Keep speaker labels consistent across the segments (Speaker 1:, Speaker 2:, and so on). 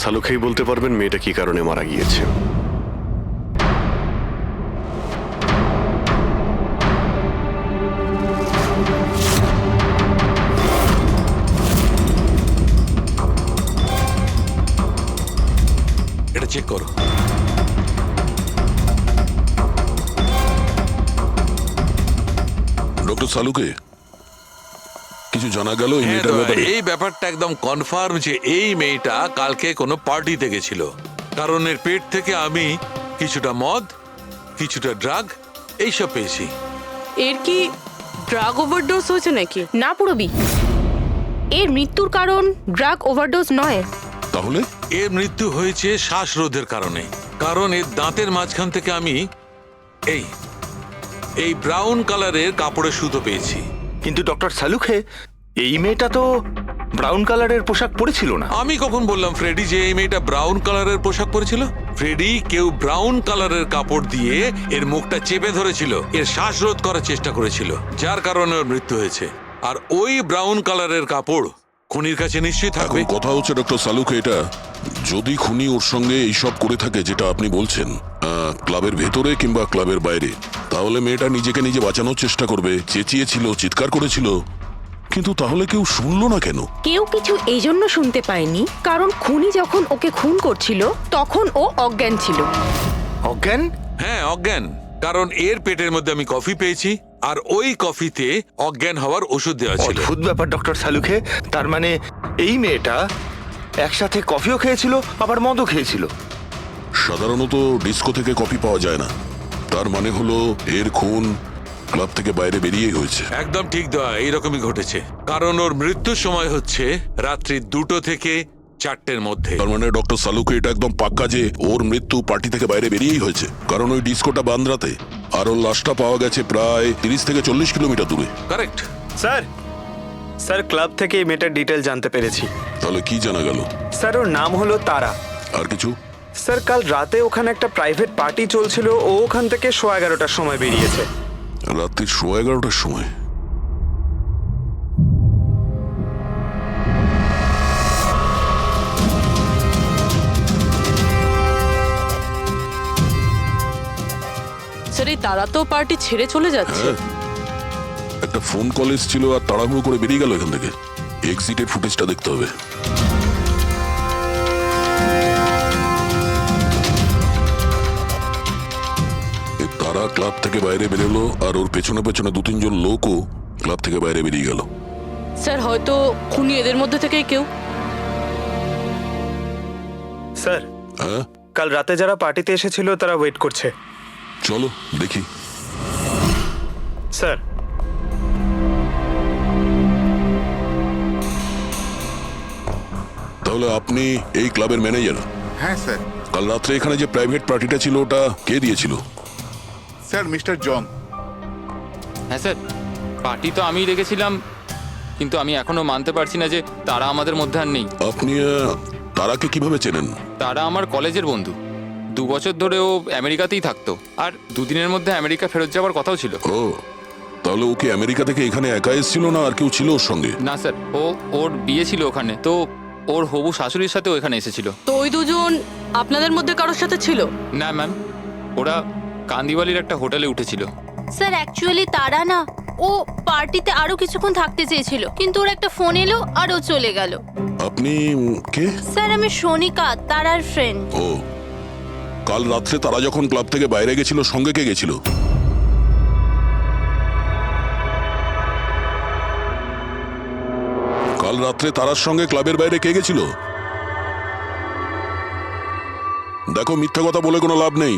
Speaker 1: সালুকেই বলতে পারবেন মেয়েটা কি কারণে মারা গিয়েছে।
Speaker 2: এটা চেক করো।
Speaker 3: ডক্টর সালুকে কিছু জানা গেল এই মেয়েটার ব্যাপারে?
Speaker 2: এই ব্যাপারটা একদম কনফার্ম যে এই মেয়েটা কালকে কোনো পার্টিতে গেছিল, কারণ এর পেট থেকে আমি কিছুটা মদ, কিছুটা ড্রাগ এইসব পেয়েছি।
Speaker 4: এর কি ড্রাগ ওভারডোজ হয়েছে নাকি?
Speaker 5: না পুরবি, এর মৃত্যুর কারণ ড্রাগ ওভারডোজ নয়।
Speaker 3: তাহলে
Speaker 2: এর মৃত্যু হয়েছে শ্বাসরোধের কারণে, কারণ এর দাঁতের মাঝখান থেকে আমি এই এই ব্রাউন কালারের কাপড়ের সুতো পেয়েছি।
Speaker 6: কিন্তু ডক্টর সালুখে, এই মেয়েটা তো ব্রাউন কালারের পোশাক পরেছিল না।
Speaker 2: আমি কখন বললাম ফ্রেডি যে এই মেয়েটা ব্রাউন কালারের পোশাক পরেছিল? ফ্রেডি, কেউ ব্রাউন কালারের কাপড় দিয়ে এর মুখটা চেপে ধরেছিল, এর শ্বাসরোধ করার চেষ্টা করেছিল, যার কারণে ওর মৃত্যু হয়েছে। আর ওই ব্রাউন কালারের কাপড় খুনির কাছে নিশ্চয়ই থাকবে।
Speaker 3: এখন কথা হচ্ছে ডক্টর সালুকে, এটা যদি খুনি ওর সঙ্গে এইসব করে থাকে যেটা আপনি বলছেন, ক্লাবের ভেতরে কিংবা ক্লাবের বাইরে, তাহলে মেয়েটা নিজেকে নিজে বাঁচানোর চেষ্টা করবে, চেঁচিয়েছিল, চিৎকার করেছিল, কিন্তু তাহলে কেউ শুনলো না কেন?
Speaker 5: কেউ কিছু এই জন্য শুনতে পায়নি কারণ খুনি যখন ওকে খুন করছিল তখন ও অজ্ঞান ছিল।
Speaker 6: অজ্ঞান?
Speaker 2: হ্যাঁ, অজ্ঞান, কারণ এর পেটের মধ্যে আমি কফি পেয়েছি, আর ওই কফিতে অজ্ঞান হওয়ার ওষুধ দেওয়া ছিল।
Speaker 6: অদ্ভুত ব্যাপার ডক্টর সালুখে, তার মানে এই মেয়েটা একসাথে কফিও খেয়েছিল আবার মদও খেয়েছিল।
Speaker 3: সাধারণত ডিস্কো থেকে কপি পাওয়া যায় না, তার মানে হলো এর খুন ক্লাব থেকে বাইরে বেরিয়েই হয়েছে।
Speaker 2: একদম ঠিক দেওয়া, এইরকমই ঘটেছে, কারণ ওর মৃত্যুর সময় হচ্ছে রাত্রি 2টো থেকে 4টের মধ্যে।
Speaker 3: তার মানে ডক্টর সালুকে এটা একদম পাক্কা যে ওর মৃত্যু পার্টি থেকে বাইরে বেরিয়েই হয়েছে, কারণ ওই ডিস্কোটা বান্দ্রাতে, আর ওর লাশটা পাওয়া গেছে প্রায় 30 থেকে 40 কিলোমিটার দূরে।
Speaker 2: কারেক্ট।
Speaker 7: স্যার, ক্লাব থেকে এই মেয়েটার ডিটেল জানতে পেরেছি।
Speaker 3: তাহলে কি জানা গেল?
Speaker 7: স্যার, ওর নাম হলো তারা।
Speaker 3: আর কিছু?
Speaker 7: স্যার, কাল রাতে ওখানে একটা প্রাইভেট পার্টি চলছিল, ও ওখান থেকে 11:15টার সময় বেরিয়েছে।
Speaker 3: রাত্রি 11:30টার সময়?
Speaker 4: স্যার, এই তারা তো পার্টি ছেড়ে চলে যাচ্ছে।
Speaker 3: হ্যাঁ, একটা ফোন কল এসেছিল আর তাড়াহুড়ো করে বেরিয়ে গেল এখান থেকে। এক্সিটের ফুটেজটা দেখতে হবে। তারা ক্লাব থেকে বাইরে বেরোলো আর ওর পেছনে পেছনে 2-3 জন লোকও ক্লাব থেকে বাইরে বেরিয়ে গেল।
Speaker 4: স্যার, হয়তো খুনি এদের মধ্যে থেকেই কেউ।
Speaker 7: স্যার,
Speaker 3: হ্যাঁ,
Speaker 7: কাল রাতে যারা পার্টিতে এসেছিল তারা ওয়েট করছে।
Speaker 3: চলো দেখি।
Speaker 7: স্যার,
Speaker 3: তাহলে আপনি এই ক্লাবের ম্যানেজার?
Speaker 8: হ্যাঁ স্যার।
Speaker 3: কাল রাত্রে এখানে যে প্রাইভেট পার্টিটা ছিল ওটা কে দিয়েছিল?
Speaker 8: Sir, mister John.
Speaker 9: হ্যাঁ স্যার, পার্টি তো আমিই রেখেছিলাম, কিন্তু আমি এখনো মানতে পারছি না যে তারা আমাদের মধ্যে আর নেই।
Speaker 3: আপনি তারাকে কিভাবে চেনেন?
Speaker 9: তারা আমার কলেজের বন্ধু, 2 বছর ধরে ও আমেরিকাতেই থাকতো, আর 2 দিনের মধ্যে আমেরিকা ফেরত যাওয়ার কথাও ছিল।
Speaker 3: ও, তাহলে ও কি আমেরিকা থেকে এখানে একা এসেছিল না আর কেউ ছিল ওর সঙ্গে?
Speaker 9: না স্যার, ওর বিয়ে ছিল ওখানে, তো ওর হবু শাশুড়ির সাথেও এখানে এসেছিল।
Speaker 4: তো ওই দুজন আপনাদের মধ্যে কারোর সাথে ছিল?
Speaker 9: না ম্যাম, ওরা কান্দিওয়ালির একটা হোটেলে উঠেছিল।
Speaker 10: স্যার, অ্যাকচুয়ালি তারা না, ও পার্টিতে আরো কিছুক্ষণ থাকতে চেয়েছিল, কিন্তু ওর একটা ফোন এলো আর ও চলে গেল।
Speaker 3: আপনি কে?
Speaker 10: স্যার, আমি সোনিকা, তারার ফ্রেন্ড।
Speaker 3: ও, কাল রাত্রে তারা যখন ক্লাব থেকে বাইরে গেছিল সঙ্গে কে গেছিল? কাল রাত্রে তারার সঙ্গে ক্লাবের বাইরে কে গেছিল? দেখো, মিথ্যা কথা বলে কোনো লাভ নেই।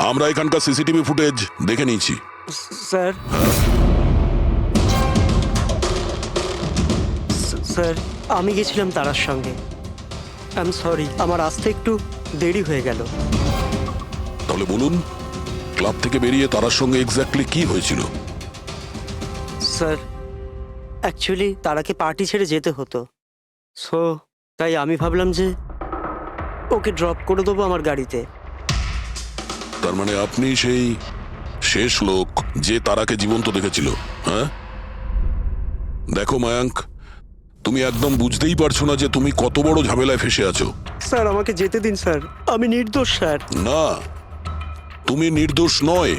Speaker 3: আমরা এখানকার সিসিটিভি ফুটেজ দেখে নিয়েছি।
Speaker 7: স্যার,
Speaker 11: স্যার, আমি গেছিলাম তারার সঙ্গে। আই এম সরি, আমার আসতে একটু দেরি হয়ে গেল।
Speaker 3: তাহলে বলুন, ক্লাব থেকে বেরিয়ে তারার সঙ্গে এক্স্যাক্টলি কি হয়েছিল?
Speaker 11: স্যার, অ্যাকচুয়ালি তারাকে পার্টি ছেড়ে যেতে হতো, সো তাই আমি ভাবলাম যে ওকে ড্রপ করে দেবো আমার গাড়িতে।
Speaker 3: তার মানে আপনি সেই শেষ লোক যে তারাকে জীবন্ত দেখেছিল? হ্যাঁ, দেখো মায়াঙ্ক, তুমি একদম বুঝতেই পারছো না যে তুমি কত বড় ঝামেলায় ফেসে আছো।
Speaker 11: স্যার আমাকে যেতে দিন স্যার, আমি নির্দোষ স্যার।
Speaker 3: না, তুমি নির্দোষ নয়।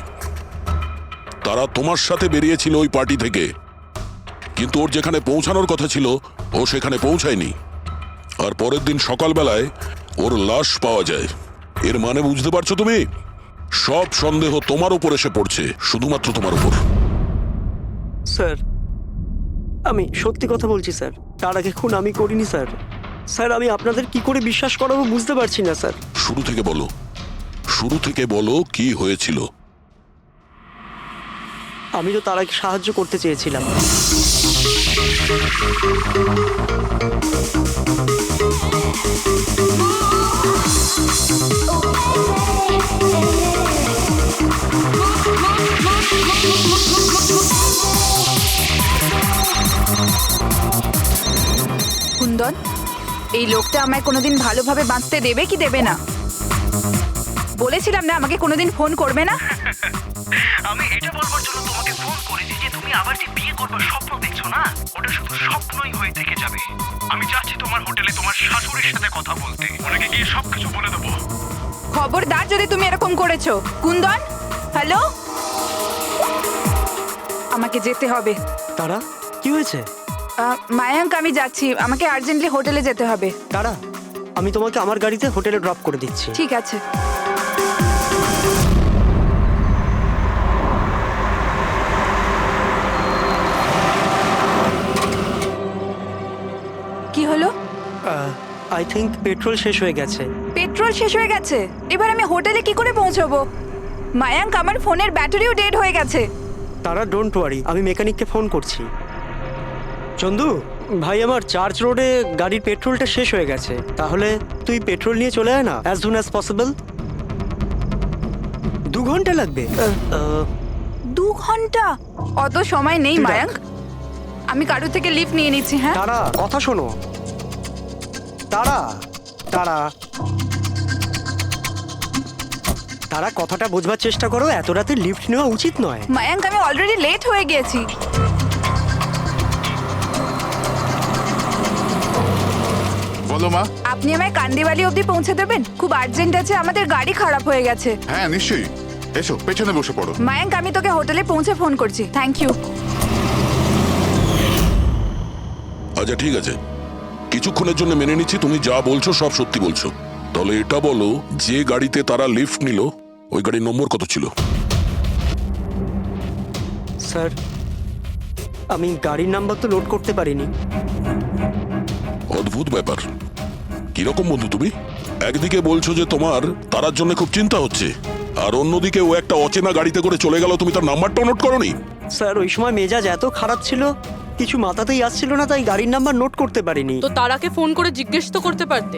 Speaker 3: তারা তোমার সাথে বেরিয়েছিল ওই পার্টি থেকে, কিন্তু ওর যেখানে পৌঁছানোর কথা ছিল ও সেখানে পৌঁছায়নি। আর পরের দিন সকালবেলায় ওর লাশ পাওয়া যায়। এর মানে বুঝতে পারছো তুমি? সব সন্দেহ তোমার উপর এসে পড়ছে, শুধুমাত্র তোমার উপর।
Speaker 11: স্যার আমি সত্যি কথা বলছি স্যার, তার আগে খুন আমি করিনি স্যার। স্যার আমি আপনাদের কি করে বিশ্বাস করাবো বুঝতে পারছি না স্যার।
Speaker 3: শুরু থেকে বলো, শুরু থেকে বলো কি হয়েছিল।
Speaker 11: আমি তো তার আগে সাহায্য করতে চেয়েছিলাম।
Speaker 12: কুন্দন, এই লোকটা আমায় কোনোদিন ভালোভাবে বাঁচতে দেবে কি দেবে না? বলেছিলাম না আমাকে কোনোদিন ফোন করবে না।
Speaker 13: আমি এটা বলবার জন্য তোমাকে ফোন করেছি যে তুমি আবার যে বিয়ে করবার স্বপ্ন দেখছো না, ওটা শুধু স্বপ্নই হয়ে থেকে যাবে। আমি যাচ্ছি তোমার হোটেলে তোমার শাশুড়ির সাথে কথা বলতে, ওনাকে গিয়ে সবকিছু বলে দেবো।
Speaker 12: খবরদার যদি তুমি এরকম করেছো। কুন্দন, হ্যালো, আমাকে যেতে হবে।
Speaker 11: তারা কি হয়েছে?
Speaker 12: মায়াঙ্ক, আমি যাচ্ছি, আমাকে আর্জেন্টলি হোটেলে যেতে হবে।
Speaker 11: তারা, আমি তোমাকে আমার গাড়িতে হোটেলে ড্রপ করে দিচ্ছি।
Speaker 12: ঠিক আছে। কি হলো?
Speaker 11: আই থিঙ্ক পেট্রোল শেষ হয়ে গেছে।
Speaker 12: পেট্রোল শেষ হয়ে গেছে? এবার আমি হোটেলে কি করে পৌঁছবো? মায়াঙ্ক, আমার ফোনের ব্যাটারিও ডেড হয়ে গেছে।
Speaker 11: তারা ডোন্ট ওয়ারি, আমি মেকানিককে ফোন করছি। চন্দু ভাই, আমার চার্চ রোডে গাড়ির পেট্রোলটা শেষ হয়ে গেছে। তাহলে তুই পেট্রোল নিয়ে চলে আয় না, অ্যাজ সুন অ্যাজ পসিবল। 2 ঘন্টা লাগবে।
Speaker 12: 2 ঘন্টা? অত সময় নেই মায়াঙ্ক, আমি কারো থেকে লিফট নিয়ে নিচ্ছি। হ্যাঁ
Speaker 11: তারা, কথা শোনো। তারা তারা তারা কথাটা বোঝবার চেষ্টা করো, এত রাতে লিফট নেওয়া উচিত নয়।
Speaker 12: মায়াঙ্ক, আমি অলরেডি লেট হয়ে গেছি।
Speaker 8: বলো মা।
Speaker 12: আপনি আমায় কান্দিবালি অবধি পৌঁছে দেবেন? খুব আর্জেন্ট আছে, আমাদের গাড়ি খারাপ হয়ে গেছে।
Speaker 8: হ্যাঁ নিশ্চয়ই, এসো পেছনে বসে পড়ো।
Speaker 12: মায়াঙ্ক, আমি তোকে হোটেলে পৌঁছে ফোন করছি। Thank you.
Speaker 3: আচ্ছা ঠিক আছে, কিছুক্ষণের জন্য মেনে নিচ্ছি তুমি যা বলছো সব সত্যি বলছো। তাহলে এটা বলো, যে গাড়িতে তারা লিফট নিল ওই গাড়ির নম্বর কত ছিল?
Speaker 11: স্যার আমি গাড়ির নাম্বার তো লোড করতে পারিনি।
Speaker 3: অদ্ভুত ব্যাপার। কিরকম বন্ধু তুমি? একদিকে বলছো যে তোমার তারার জন্য খুব চিন্তা হচ্ছে, আর অন্যদিকে ও একটা অচেনা গাড়িতে করে চলে গেল, তুমি তার নাম্বারটাও নোট করোনি?
Speaker 11: স্যার ওই সময় মেজাজ এত খারাপ ছিল, কিছু মাথাতেই আসছিল না, তাই গাড়ির নাম্বার নোট করতে পারিনি।
Speaker 4: তো তারাকে ফোন করে জিজ্ঞেস তো করতে পারতে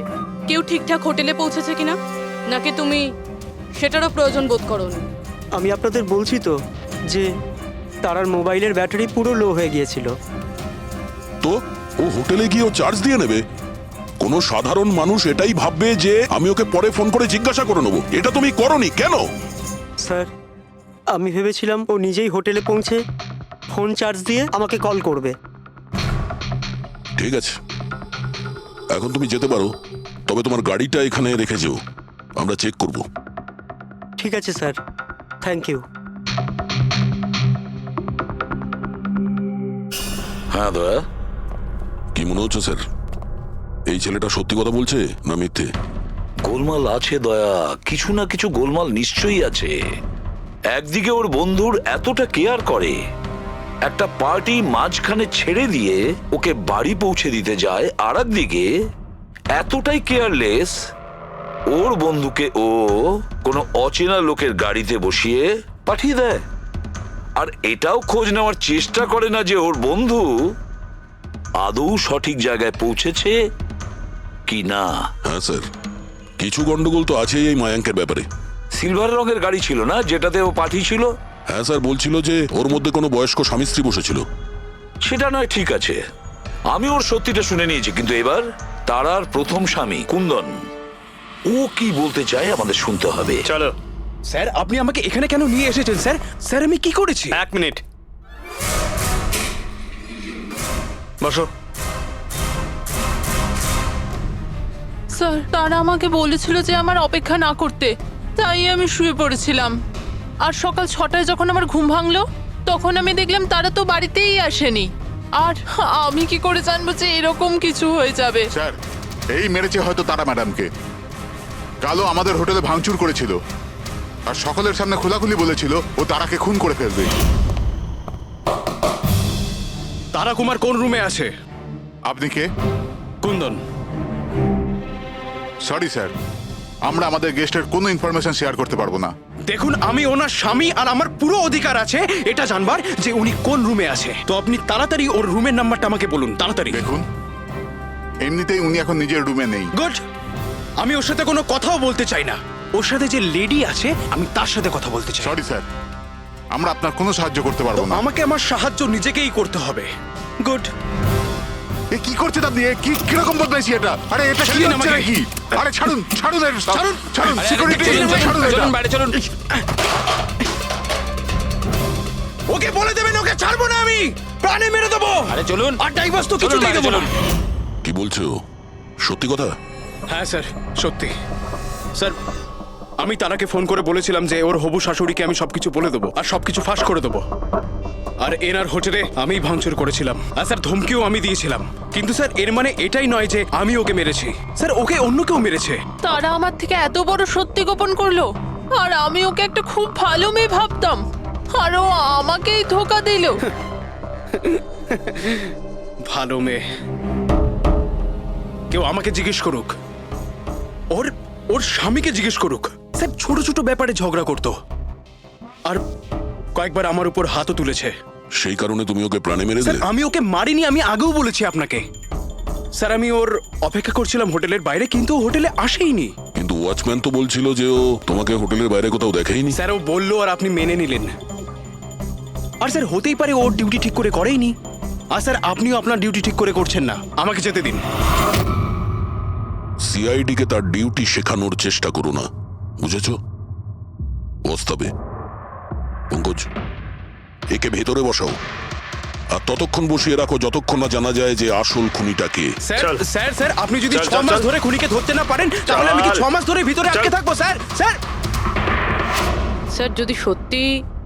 Speaker 4: কেউ ঠিকঠাক হোটেলে পৌঁছেছে কিনা, নাকি তুমি সেটারও প্রয়োজন বোধ করোনি?
Speaker 11: আমি আপনাদের বলছি তো যে তারার মোবাইলের ব্যাটারি পুরো লো হয়ে গিয়েছিল।
Speaker 3: তো ও হোটেলে গিয়ে ও চার্জ দিয়ে নেবে? কোনো সাধারণ মানুষ এটাই ভাববে যে আমি ওকে পরে ফোন করে জিজ্ঞাসা করে নেবো। এটা তুমি করোনি কেন?
Speaker 11: স্যার আমি ভেবেছিলাম ও নিজেই হোটেলে পৌঁছে ফোন চার্জ দিয়ে আমাকে কল করবে।
Speaker 3: ঠিক আছে, এখন তুমি যেতে পারো, তবে তোমার গাড়িটা এখানে রেখে যেও, আমরা চেক করব।
Speaker 11: ঠিক আছে স্যার, থ্যাংক ইউ।
Speaker 3: হ্যাঁ দয়া, কি মনে হচ্ছে স্যার? এই ছেলেটা সত্যি কথা বলছে না মিথ্যে?
Speaker 14: গোলমাল আছে দয়া, কিছু না কিছু গোলমাল নিশ্চয়ই আছে। একদিকে ওর বন্ধুর এতটা কেয়ার করে, একটা পার্টি মাঝখানে ছেড়ে দিয়ে ওকে বাড়ি পৌঁছে দিতে যায়, আর একদিকে এতটাই কেয়ারলেস ওর বন্ধুকে ও কোনো অচেনা লোকের গাড়িতে বসিয়ে পাঠিয়ে দেয়। আর এটাও খোঁজ নেওয়ার চেষ্টা করে না যে ওর বন্ধু আদৌ সঠিক জায়গায় পৌঁছেছে কি না।
Speaker 3: হ্যাঁ স্যার, কিছু গন্ডগোল তো আছেই এই মায়াঙ্কের ব্যাপারে।
Speaker 14: সিলভার রঙের গাড়ি ছিল না যেটাতে ও পাঠিয়েছিল?
Speaker 3: হ্যাঁ স্যার, বলছিল যে ওর মধ্যে কোনো বয়স্ক স্বামী স্ত্রী বসেছিল।
Speaker 14: সেটা নয়, ঠিক আছে, আমি ওর সত্যিটা শুনে নিয়েছি, কিন্তু এবার তারার প্রথম স্বামী কুন্দন, ও কি বলতে চায় আমাদের শুনতে হবে।
Speaker 7: চলো।
Speaker 6: স্যার আপনি আমাকে এখানে কেন নিয়ে এসেছেন স্যার? স্যার আমি কি করেছি?
Speaker 7: 1 মিনিট বসো।
Speaker 4: স্যার তারা আমাকে বলেছিল যে আমার অপেক্ষা না করতে, তাই আমি শুয়ে পড়েছিলাম। আর সকাল 6টায় যখন আমার ঘুম ভাঙলো তখন আমি দেখলাম তারা তো বাড়িতেই আসেনি। আর আমি কি করে জানবো যে এরকম কিছু হয়ে যাবে?
Speaker 8: স্যার, এই মেরেছে হয়তো তারা ম্যাডামকে। কালো আমাদের হোটেলে ভাঙচুর করেছিল আর সকলের সামনে খোলাখুলি বলেছিল ও তারাকে খুন করে ফেলবে।
Speaker 13: তারা কুমার কোন রুমে আছে?
Speaker 8: আপনি কে?
Speaker 13: কুন্দন।
Speaker 8: সরি স্যার, আমরা আমাদের গেস্টের কোনো ইনফরমেশন শেয়ার করতে পারবো না।
Speaker 13: দেখুন, আমি ওনার স্বামী আর আমার পুরো অধিকার আছে এটা জানবার যে উনি কোন রুমে আছে। তো আপনি তাড়াতাড়ি ওর রুমের নাম্বারটা আমাকে বলুন, তাড়াতাড়ি।
Speaker 8: দেখুন, এমনিতেই উনি এখন নিজের রুমে নেই।
Speaker 13: গুড। আমি ওর সাথে কোনো কথাও বলতে চাই না। ওর সাথে যে লেডি আছে আমি তার সাথে কথা বলতে চাই।
Speaker 8: সরি স্যার, আমরা আপনার কোনো সাহায্য করতে পারবো না।
Speaker 13: আমাকে আমার সাহায্য নিজেকেই করতে হবে। গুড।
Speaker 8: এ কি করছে আপনি? এ কি কিরকম বদমাইশি এটা? আরে এটা কি হচ্ছে নাকি? আরে ছাড়ুন, ছাড়ুন, ছাড়ুন, ছাড়ুন, সিকিউরিটি ছাড়ুন এটা।
Speaker 9: বাইরে চলুন।
Speaker 13: ওকে বলে দেবেন ওকে ছাড়বো না, আমি প্রাণে মেরে দেবো।
Speaker 9: আরে চলুন।
Speaker 13: আর ডাইভার্স তো কিছুতেই দেবো না।
Speaker 3: কি বলছো? সত্যি কথা?
Speaker 13: হ্যাঁ স্যার, সত্যি। স্যার, আমি তারাকে ফোন করে বলেছিলাম যে ওর হবু শাশুড়িকে আমি সবকিছু বলে দেবো আর সবকিছু ফাঁস করে দেবো। আর এনার হোটেলে আমি ভাঙচুর করেছিলাম আর স্যার ধমকিও আমি দিয়েছিলাম। কিন্তু স্যার এর মানে এটাই নয় যে আমি ওকে মেরেছি। স্যার ওকে অন্য কেউ মেরেছে।
Speaker 4: তারা আমার থেকে এত বড় সত্যি গোপন করলো, আর আমি ওকে একটা খুব ভালো মেয়ে ভাবতাম, আর ও আমাকেই ধোকা দিল।
Speaker 13: ভালো মেয়ে? কেউ আমাকে জিজ্ঞেস করুক, ওর স্বামীকে জিজ্ঞেস করুক। স্যার ছোট ছোট ব্যাপারে ঝগড়া করতো আর কয়েকবার আমার উপর হাতও তুলেছে।
Speaker 3: সেই কারণে তুমি ওকে প্রাণে মেরে দিলে?
Speaker 13: আমি ওকে মারিনি, আমি আগেও বলেছি আপনাকে। স্যার আমি ওর অপেক্ষা করছিলাম হোটেলের বাইরে, কিন্তু হোটেলে আসেইনি।
Speaker 3: কিন্তু ওয়াচম্যান তো বলছিল যে ও তোমাকে হোটেলের বাইরে কোথাও দেখেইনি।
Speaker 13: স্যার ও বললো আর আপনি মেনে নিলেন। আর স্যার হতেই পারে ওর ডিউটি ঠিক করে করেইনি। আর স্যার আপনিও আপনার ডিউটি ঠিক করে করছেন না। আমাকে যেতে দিন।
Speaker 3: সিআইডি কে তার ডিউটি শেখানোর চেষ্টা করো না, বুঝেছ? বস্তাবে। পঙ্কজ, একে ভেতরে বসাও আর ততক্ষণ বসিয়ে রাখো যতক্ষণ না জানা যায় যে আসল খুনিটা কে।
Speaker 13: স্যার স্যার স্যার আপনি যদি 6 মাস ধরে খুনিকে ধরতে না পারেন তাহলে আমি কি 6 মাস ধরে ভিতরে আটকে থাকবো? স্যার স্যার
Speaker 4: স্যার যদি সত্যি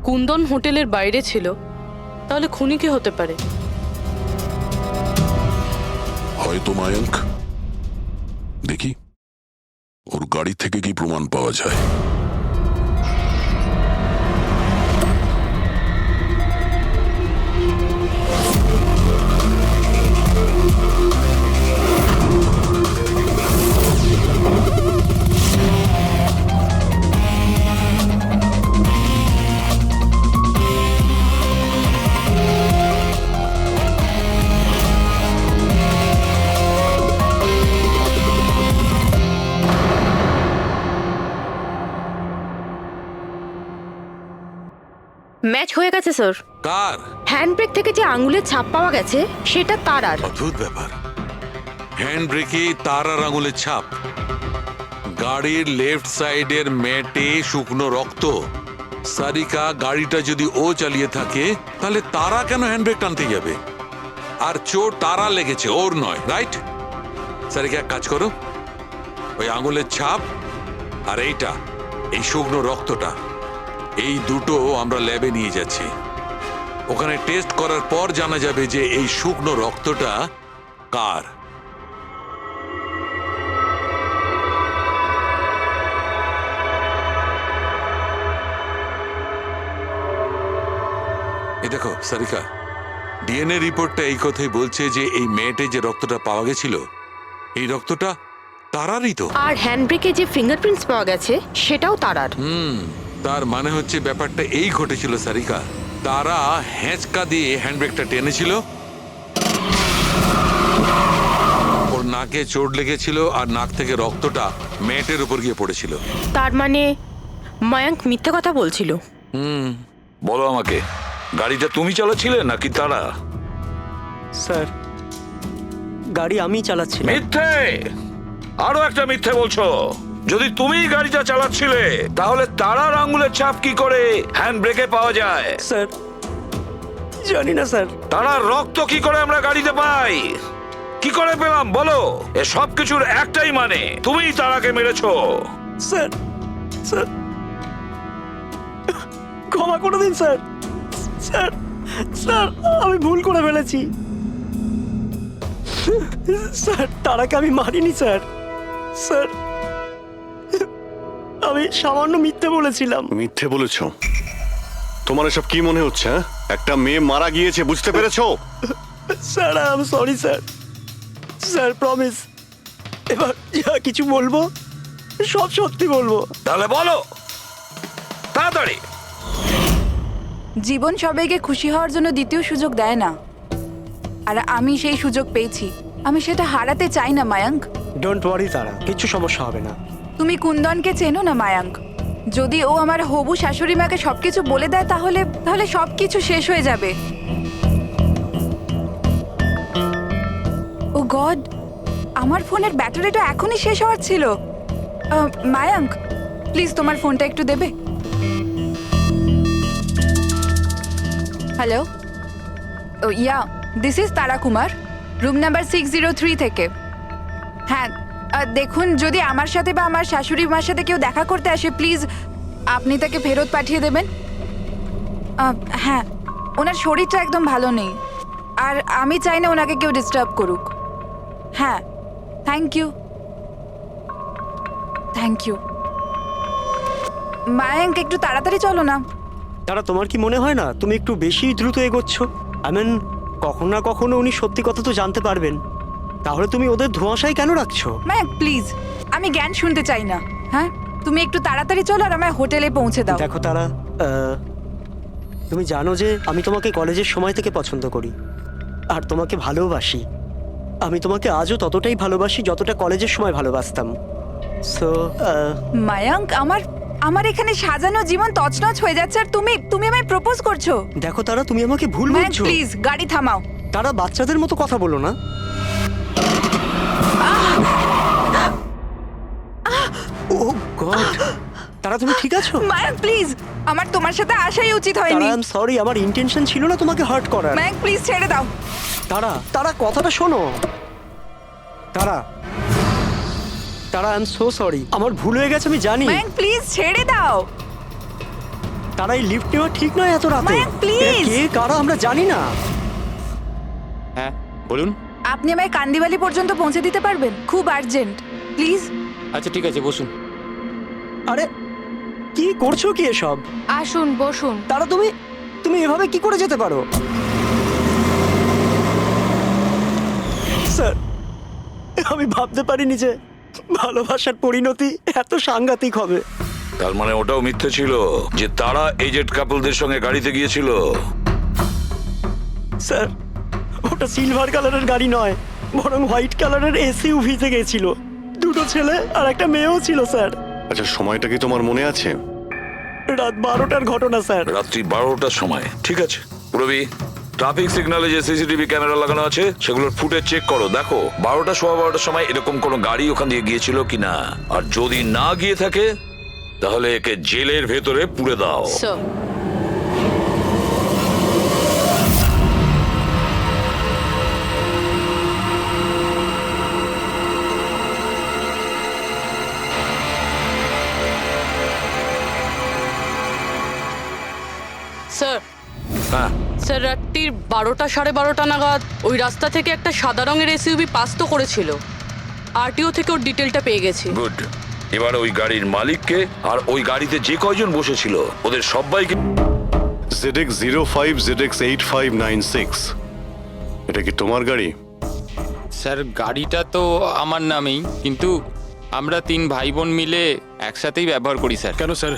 Speaker 4: কুন্দন হোটেলের বাইরে ছিল তাহলে খুনি কে হতে পারে?
Speaker 3: হয়তো মায়াঙ্ক। দেখি ওর গাড়ি থেকে কি প্রমাণ পাওয়া যায়।
Speaker 5: ম্যাচ হয়ে গেছে স্যার।
Speaker 2: কার?
Speaker 5: হ্যান্ডব্রেক থেকে যে আঙুলের ছাপ পাওয়া গেছে সেটা তারার।
Speaker 2: অদ্ভুত ব্যাপার, হ্যান্ড ব্রেকে তারার আঙুলের ছাপ, গাড়ির লেফট সাইডের ম্যাটে শুকনো রক্ত। সারিকা গাড়িটা যদি ও চালিয়ে থাকে তাহলে তারা কেন হ্যান্ডব্রেক টানতে যাবে? আর চোট তারা লেগেছে, ওর নয়, রাইট? সারিকা এক কাজ করো, ওই আঙুলের ছাপ আর এইটা, এই শুকনো রক্তটা, এই দুটো আমরা ল্যাবে নিয়ে যাচ্ছি। ওখানে টেস্ট করার পর জানা যাবে যে এই শুকনো রক্তটা কার। এই দেখো সারিকা, ডিএনএ রিপোর্টটা এই কথাই বলছে যে এই মেয়েটে যে রক্তটা পাওয়া গেছিল এই রক্তটা তারারই তো।
Speaker 5: আর হ্যান্ডব্রেকে যে ফিঙ্গারপ্রিন্টস পাওয়া গেছে সেটাও তারার।
Speaker 2: তার মানে হচ্ছে ব্যাপারটা এই ঘটেছিল সারিকা, তারা হ্যাঁচকা দিয়ে হ্যান্ডব্রেকটা টেনেছিল, ওর নাকে চোট লেগেছিল আর নাক থেকে রক্তটা ম্যাটের উপর গিয়ে পড়েছিল।
Speaker 5: তার মানে মায়াঙ্ক মিথ্যে কথা বলছিল।
Speaker 14: বলো আমাকে, গাড়িটা তুমি চালাচ্ছিলে নাকি তারা?
Speaker 11: স্যার গাড়ি আমি চালাচ্ছি।
Speaker 14: মিথ্যে, আরো একটা মিথ্যে বলছো। যদি তুমি গাড়িটা চালাচ্ছিলে তাহলে তারার আঙ্গুলের ছাপ কি করে হ্যান্ড ব্রেকে পাওয়া যায়?
Speaker 11: স্যার জানি না স্যার।
Speaker 14: তারার রক্ত কি করে আমরা গাড়িতে পাই? কি করে পেলাম বলো? এ সব কিছুর একটাই মানে, তুমিই তারাকে মেরেছো।
Speaker 11: স্যার স্যার ক্ষমা করে দিন স্যার। স্যার স্যার আমি ভুল করে ফেলেছি। স্যার তারাকে আমি মারিনি স্যার। স্যার আমি সামান্য মিথ্যে বলেছিলাম।
Speaker 1: মিথ্যে বলেছো? তোমার এসব কি মনে হচ্ছে? হ্যাঁ, একটা মেয়ে মারা গিয়েছে, বুঝতে পেরেছো?
Speaker 11: Sir I am sorry sir. Sir promise, এবার যা কিছু বলবো সব সত্যি বলবো।
Speaker 14: তাহলে বলো তাড়াতাড়ি।
Speaker 12: জীবন সবাইকে খুশি হওয়ার জন্য দ্বিতীয় সুযোগ দেয় না, আর আমি সেই সুযোগ পেয়েছি। আমি সেটা হারাতে চাই না মায়াঙ্ক।
Speaker 11: ডোন্ট ওয়ারি তারা, কিচ্ছু সমস্যা হবে না।
Speaker 12: তুমি কুন্দনকে চেনো না মায়াঙ্ক? যদি ও আমার হবু শাশুড়ি মাকে সবকিছু বলে দেয় তাহলে তাহলে সবকিছু শেষ হয়ে যাবে। ও গড, আমার ফোনের ব্যাটারিটা এখনই শেষ হওয়ার ছিল। মায়াঙ্ক প্লিজ তোমার ফোনটা একটু দেবে? Hello, yeah this is Tara Kumar, room number 603 থেকে। হ্যাঁ দেখুন, যদি আমার সাথে বা আমার শাশুড়ি মার সাথে কেউ দেখা করতে আসে প্লিজ আপনি তাকে ফেরত পাঠিয়ে দেবেন। হ্যাঁ, ওনার শরীরটা একদম ভালো নেই, আর আমি চাই না ওনাকে কেউ ডিস্টার্ব করুক। হ্যাঁ, thank you thank you. Mayank একটু তাড়াতাড়ি চলো না।
Speaker 11: তারা তোমার কি মনে হয় না তুমি একটু বেশি দ্রুত এগোচ্ছ? আই মিন কখনো না কখনো উনি সত্যি কথা তো জানতে পারবেন, তাহলে তুমি ওদের ধোঁয়াশায় কেন রাখছো?
Speaker 12: মায়াঙ্ক প্লিজ, আমি জ্ঞান শুনতে চাই না। হ্যাঁ, তুমি একটু তাড়াতাড়ি চলো আর আমায় হোটেলে পৌঁছে দাও।
Speaker 11: দেখো তারা, তুমি জানো যে আমি তোমাকে কলেজের সময় থেকে পছন্দ করি আর তোমাকে ভালোবাসি। আমি তোমাকে আজও ততটাই ভালোবাসি যতটা কলেজের সময় ভালোবাসতাম। সো
Speaker 12: মায়াঙ্ক, আমার এখানে সাজানো জীবন তছনছ হয়ে যাচ্ছে আর তুমি আমায় প্রপোজ করছো।
Speaker 11: দেখো তারা, তুমি আমাকে ভুল
Speaker 12: মায়াঙ্ক
Speaker 11: বুঝছো।
Speaker 12: প্লিজ গাড়ি থামাও।
Speaker 11: তারা বাচ্চাদের মতো কথা বলো না। ও গড, তারা তুমি ঠিক আছো?
Speaker 12: মায়াঙ্ক প্লিজ, আমার তোমার সাথে আসাই উচিত হয়নি।
Speaker 11: আই এম সরি, আমার ইন্টেনশন ছিল না তোমাকে হার্ট করার।
Speaker 12: মায়াঙ্ক প্লিজ ছেড়ে দাও।
Speaker 11: তারা কথাটা শোনো। তারা আই এম সো সরি, আমার ভুল হয়ে গেছে আমি জানি।
Speaker 12: মায়াঙ্ক প্লিজ ছেড়ে দাও।
Speaker 11: তারা এই লিফট নেওয়া ঠিক নয় এত রাতে।
Speaker 12: মায়াঙ্ক প্লিজ।
Speaker 11: কে কারা আমরা জানি না।
Speaker 9: হ্যাঁ বলুন।
Speaker 12: আপনি আমায় কান্দিবালি পর্যন্ত পৌঁছে দিতে পারবেন? খুব আর্জেন্ট প্লিজ।
Speaker 9: আচ্ছা ঠিক আছে, বসুন।
Speaker 11: আরে কি করছো কি এসব?
Speaker 10: আসুন বসুন।
Speaker 11: তারা তুমি এভাবে কি করে যেতে পারো? স্যার আমি ভাবতে পারিনি যে ভালোবাসার পরিণতি এত সাংঘাতিক হবে।
Speaker 14: তার মানে ওটাও মিথ্যে ছিল যে তারা এজেড কাপলদের সঙ্গে গাড়িতে গিয়েছিল?
Speaker 11: স্যার ওটা সিলভার কালারের গাড়ি নয়, বরং হোয়াইট কালারের এসইউভিতে গেছিল। দুটো ছেলে আর একটা মেয়েও ছিল স্যার।
Speaker 1: আচ্ছা, সময়টা কি তোমার মনে আছে?
Speaker 11: রাত 12টার ঘটনা স্যার।
Speaker 14: রাত্রি 12টার সময়? ঠিক আছে রবি, ট্রাফিক সিগন্যালে যে সিসিটিভি ক্যামেরা লাগানো আছে সেগুলোর ফুটেজ চেক করো। দেখো 12টা সোয়া 12টার সময় এরকম কোনো গাড়ি ওখান দিয়ে গিয়েছিল কিনা, আর যদি না গিয়ে থাকে তাহলে একে জেলের ভেতরে পুরে দাও।
Speaker 4: স্যার,
Speaker 14: হ্যাঁ
Speaker 4: স্যার রাত্রির 12টা সাড়ে 12টা নাগাদ ওই রাস্তা থেকে একটা সাদা রঙের এসইউভি পাস তো করেছিল। আরটিও থেকে ওর ডিটেলটা পেয়ে গেছি।
Speaker 14: গুড। এবার ওই গাড়ির মালিককে আর ওই গাড়িতে যে কয়জন বসেছিল ওদের সবাইকে।
Speaker 1: ZX 05 ZX 8596, এটা কি তোমার গাড়ি?
Speaker 9: স্যার গাড়িটা তো আমার নামেই, কিন্তু আমরা 3 ভাই বোন মিলে একসাথেই ব্যবহার করি স্যার।
Speaker 15: কেন স্যার,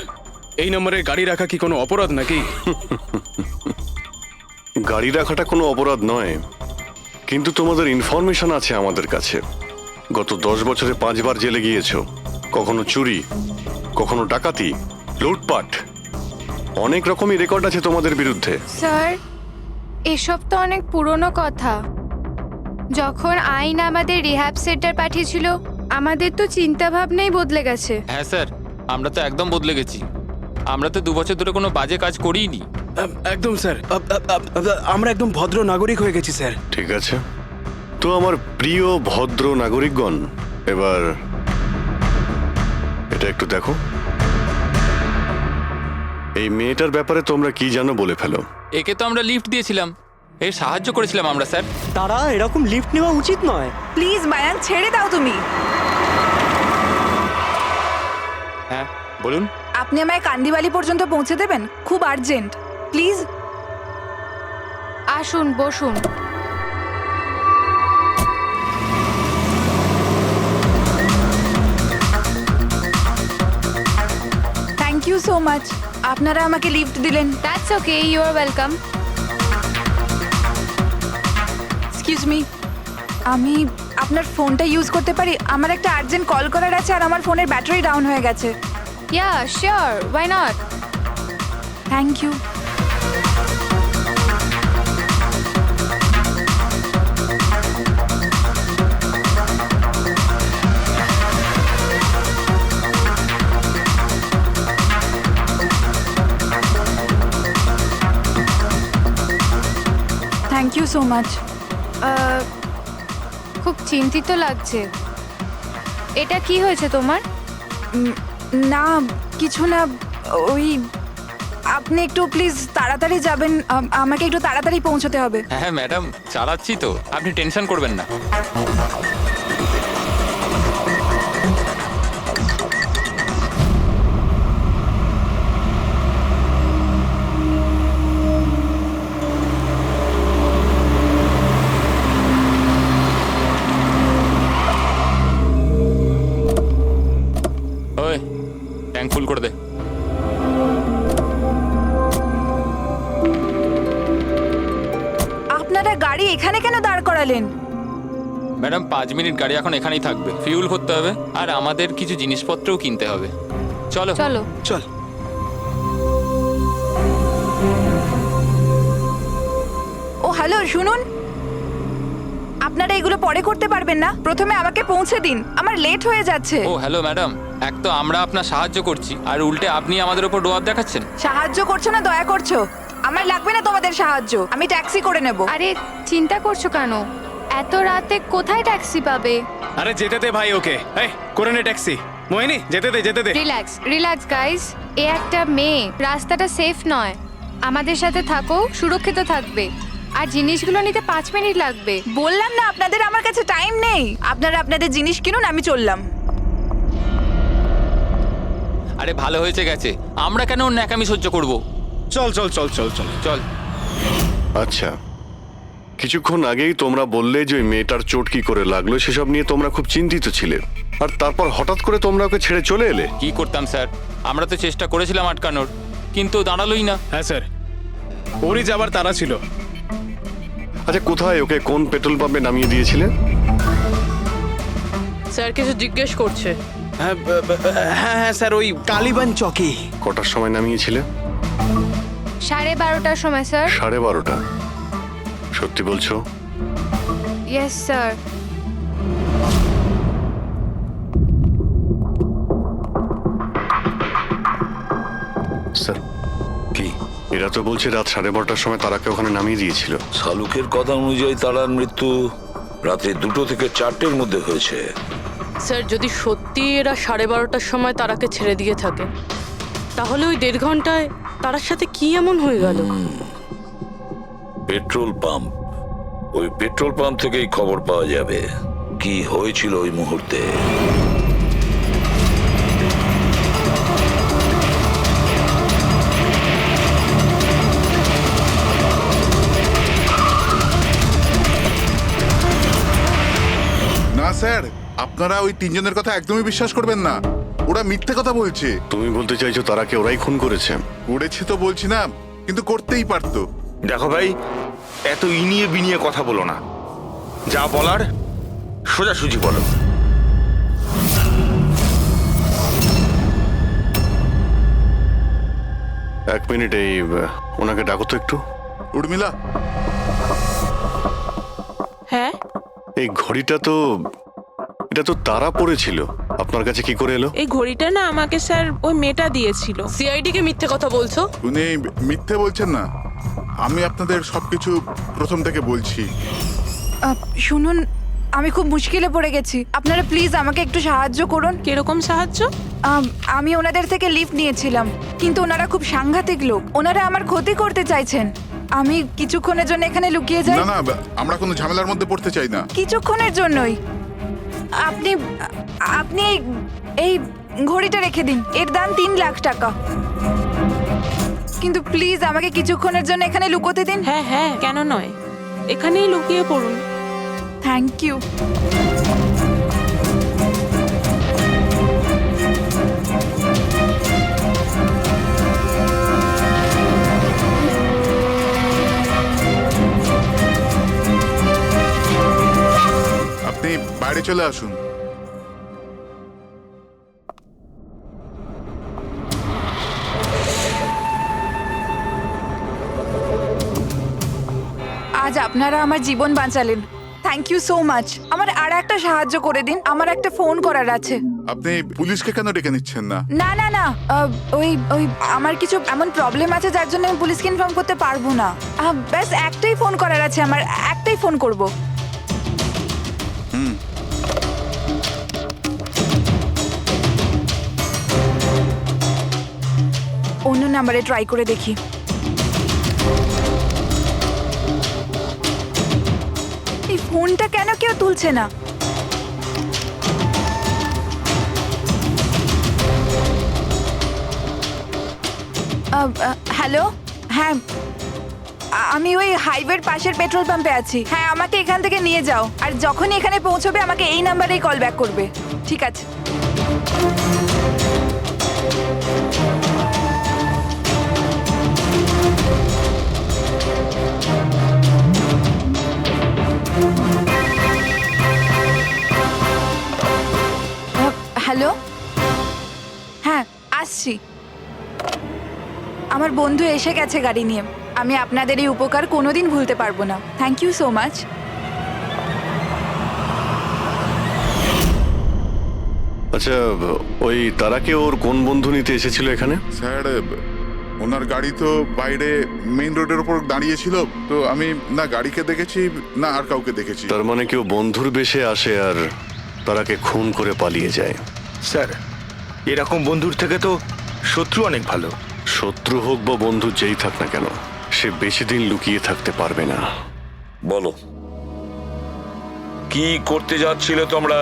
Speaker 15: এই নম্বরে গাড়ি রাখা কি কোনো অপরাধ নাকি?
Speaker 1: গাড়ি রাখাটা কোনো অপরাধ নয়, কিন্তু তোমাদের ইনফরমেশন আছে আমাদের কাছে। গত 10 বছরে 5 বার জেলে গিয়েছো। কখনো চুরি, কখনো ডাকাতি, লুটপাট, অনেক রকমই রেকর্ড আছে তোমাদের বিরুদ্ধে।
Speaker 10: স্যার এসব তো অনেক পুরনো কথা। যখন আইন আমাদের রিহ্যাব সেন্টার পাঠিয়েছিল আমাদের তো চিন্তা ভাবনাই বদলে গেছে।
Speaker 9: হ্যাঁ স্যার, আমরা তো একদম বদলে গেছি। আমরা তো 2 বছর ধরে কোনো বাজে কাজ করিনি।
Speaker 15: একদম স্যার, আমরা একদম ভদ্র নাগরিক হয়ে গেছি স্যার।
Speaker 1: ঠিক আছে, তো আমার প্রিয় ভদ্র নাগরিকগণ, এবার এটা একটু দেখো। এই মেয়েটার ব্যাপারে তোমরা কি জানো বলে ফেলো।
Speaker 9: একে তো আমরা লিফট দিয়েছিলাম, এর সাহায্য করেছিলাম আমরা স্যার।
Speaker 11: তারা এরকম লিফট নেওয়া উচিত নয়।
Speaker 12: প্লিজ মায়াঙ্ক, ছেড়ে দাও তুমি।
Speaker 9: হ্যাঁ বলুন।
Speaker 12: আপনি আমায় কান্দিবালি পর্যন্ত পৌঁছে দেবেন? খুব আর্জেন্ট, প্লিজ।
Speaker 10: আসুন, বসুন।
Speaker 12: থ্যাংক ইউ সো মাচ, আপনারা আমাকে লিফট দিলেন।
Speaker 10: That's okay, you are welcome.
Speaker 12: Excuse me, আমি আপনার ফোনটা ইউজ করতে পারি? আমার একটা আর্জেন্ট কল করার আছে আর আমার ফোনের ব্যাটারি ডাউন হয়ে গেছে।
Speaker 10: Yeah sure, why not.
Speaker 12: Thank you. Thank you so much.
Speaker 10: খুব চিন্তিত লাগছে। এটা কি হয়েছে তোমার?
Speaker 12: না কিছু না, ওই আপনি একটু প্লিজ তাড়াতাড়ি যাবেন, আমাকে একটু তাড়াতাড়ি পৌঁছতে হবে।
Speaker 9: হ্যাঁ ম্যাডাম, চালাচ্ছি তো, আপনি টেনশন করবেন না। ওই ট্যাঙ্ক ফুল করে দে।
Speaker 12: আপনারা গাড়ি এখানে কেন দাঁড় করালেন?
Speaker 9: ম্যাডাম 5 মিনিট গাড়ি এখন এখানেই থাকবে, ফিউল করতে হবে আর আমাদের কিছু জিনিসপত্রও কিনতে হবে। চলো
Speaker 10: চলো।
Speaker 15: চল।
Speaker 12: ও হ্যালো, শুনুন, আপনারা এগুলো পরে করতে পারবেন না? প্রথমে আমাকে পৌঁছে দিন, আমার লেট হয়ে যাচ্ছে।
Speaker 9: ও হ্যালো ম্যাডাম, এক তো আমরা আপনার সাহায্য করছি আর উল্টে আপনি আমাদের উপর ডোয়াব দেখাচ্ছেন।
Speaker 12: সাহায্য করছো না দয়া করছো? আমার লাগবে না তোমাদের সাহায্য, আমি ট্যাক্সি করে নেব।
Speaker 10: আরে চিন্তা করছো কেন? এত রাতে কোথায় ট্যাক্সি পাবে?
Speaker 15: আরে যেতে দে ভাই ওকে, এই করে নে ট্যাক্সি। মোহিনী যেতে দে, যেতে দে।
Speaker 10: রিল্যাক্স রিল্যাক্স গাইস, এ একটা মেয়ে, রাস্তাটা সেফ নয়। আমাদের সাথে থাকো, সুরক্ষিত থাকবে। আর জিনিসগুলো নিতে 5 মিনিট লাগবে।
Speaker 12: বললাম না আপনাদের আমার কাছে টাইম নেই। আপনারা আপনাদের জিনিস কিনুন, আমি চললাম।
Speaker 9: আরে ভালো হয়েছে গেছে, আমরা কেন ওর ন্যাকামি সহ্য করব?
Speaker 15: চল চল চল চল চল
Speaker 9: চল।
Speaker 1: আচ্ছা, কিছুক্ষণ আগেই তোমরা বললে যে ওই মেয়েটার চোট কি করে লাগলো সেসব নিয়ে তোমরা খুব চিন্তিত ছিলে, আর তারপর হঠাৎ করে তোমরা ওকে ছেড়ে চলে এলে।
Speaker 9: কি করতাম স্যার, আমরা তো চেষ্টা করেছিলাম আটকানোর, কিন্তু দাঁড়ালোই না।
Speaker 15: হ্যাঁ স্যার, ওরই যাবার তারা ছিল।
Speaker 1: আচ্ছা, কোথায় ওকে কোন পেট্রোল পাম্পে নামিয়ে দিয়েছিলে?
Speaker 4: স্যার কিছু জিজ্ঞেস করছে।
Speaker 15: হ্যাঁ হ্যাঁ স্যার, ওই কালীবান চকে।
Speaker 1: কটার সময় নামিয়েছিলে?
Speaker 10: 12:30টার সময় স্যার।
Speaker 1: 12:30? সত্যি বলছো?
Speaker 10: Yes sir.
Speaker 1: স্যার
Speaker 14: কি?
Speaker 1: এরা তো বলছে রাত 12:30টার সময় তারাকে ওখানে নামিয়ে দিয়েছিল।
Speaker 14: শালুকের কথা অনুযায়ী তারার মৃত্যু রাতে 2টো থেকে 4টের মধ্যে হয়েছে।
Speaker 4: স্যার যদি সত্যি এরা 12:30টার সময় তারাকে ছেড়ে দিয়ে থাকে, তাহলে ওই 1.5 ঘন্টায় তারার সাথে কি এমন হয়ে গেল?
Speaker 14: পেট্রোল পাম্প, ওই পেট্রোল পাম্প থেকেই খবর পাওয়া যাবে কি হয়েছিল ওই মুহূর্তে।
Speaker 8: না স্যার, আপনারা ওই 3 জনের কথা একদমই বিশ্বাস করবেন না, ওরা মিথ্যে কথা বলছে।
Speaker 1: তুমি বলতে চাইছো তারাকে ওরাই খুন করেছে?
Speaker 8: করেছে তো বলছি না, কিন্তু করতেই পারতো।
Speaker 6: দেখো ভাই, এত ইনিয়ে বিনিয়ে কথা বলো না, যা বলার সোজাসুজি বলো।
Speaker 1: এক মিনিট, এই ওনাকে ডাকো তো একটু।
Speaker 8: উর্মিলা,
Speaker 4: হ্যাঁ
Speaker 1: এই ঘড়িটা তো, এটা তো তারা পড়েছিল, আপনার কাছে কি করে এলো?
Speaker 4: এই ঘড়িটা না আমাকে স্যার ওই মেয়েটা দিয়েছিল। সিআইডি কে মিথ্যে কথা বলছো?
Speaker 8: উনি মিথ্যে বলছেন না, আমি আপনাদের সবকিছু প্রথম থেকে বলছি।
Speaker 12: শুনুন, আমি খুব মুশকিলে পড়ে গেছি। আপনারা প্লিজ আমাকে একটু সাহায্য করুন।
Speaker 4: কিরকম সাহায্য?
Speaker 12: আমি ওনাদের থেকে লিফট নিয়েছিলাম, কিন্তু ওনারা খুব সাংঘাতিক লোক। ওনারা আমার ক্ষতি করতে চাইছেন। আমি কিছুক্ষণের জন্য এখানে লুকিয়ে যাই।
Speaker 8: না না, আমরা কোনো ঝামেলার মধ্যে পড়তে চাই না।
Speaker 12: কিছুক্ষণের জন্যই। আপনি আপনি এই ঘড়িটা রেখে দিন, এর দাম 3 লাখ টাকা। কিন্তু প্লিজ আমাকে কিছুক্ষণের জন্য এখানে লুকোতে দিন।
Speaker 4: হ্যাঁ হ্যাঁ, কেন নয়, এখানেই লুকিয়ে পড়ুন।
Speaker 12: Thank you.
Speaker 8: আপনি বাইরে চলে আসুন।
Speaker 12: আজ আপনারা আমার জীবন বাঁচালেন। Thank you so much. আমার আর একটা সাহায্য করে দিন, আমার একটা ফোন করার আছে।
Speaker 8: আপনি পুলিশকে কেন ডেকে নিচ্ছেন না?
Speaker 12: না না না, ওই আমার কিছু এমন প্রবলেম আছে যার জন্য আমি পুলিশকে ইনফর্ম করতে পারবো না। ব্যাস একটাই ফোন করার আছে আমার, একটাই ফোন করব। অন্য নাম্বারে ট্রাই করে দেখি। এই ফোনটা কেন কেউ তুলছে না? হ্যালো, হ্যাঁ আমি ওই হাইওয়ের পাশের পেট্রোল পাম্পে আছি। হ্যাঁ, আমাকে এখান থেকে নিয়ে যাও, আর যখনই এখানে পৌঁছবে আমাকে এই নাম্বারেই কল ব্যাক করবে। ঠিক আছে। হ্যালো, হ্যাঁ আসছি। আমার বন্ধু এসে গেছে গাড়ি নিয়ে। আমি আপনাদের এই উপকার কোনোদিন ভুলতে পারবো না। Thank you so much.
Speaker 1: আচ্ছা, ওই তারাকে ওর কোন বন্ধু নিতে এসেছিল এখানে?
Speaker 8: স্যার, ওনার গাড়ি তো বাইরে মেইন রোডের উপর দাঁড়িয়ে ছিল, তো আমি না গাড়িকে দেখেছি না আর কাউকে দেখেছি।
Speaker 1: তার মানে কেউ বন্ধুর বেশে আসে আর তারাকে খুন করে পালিয়ে যায়।
Speaker 6: স্যার, এরকম বন্ধুর থেকে তো শত্রু অনেক ভালো।
Speaker 1: শত্রু হোক বা বন্ধু যেই থাক না কেন, সে বেশি দিন লুকিয়ে থাকতে পারবে না।
Speaker 14: বলো, কি করতে যাচ্ছিলে তোমরা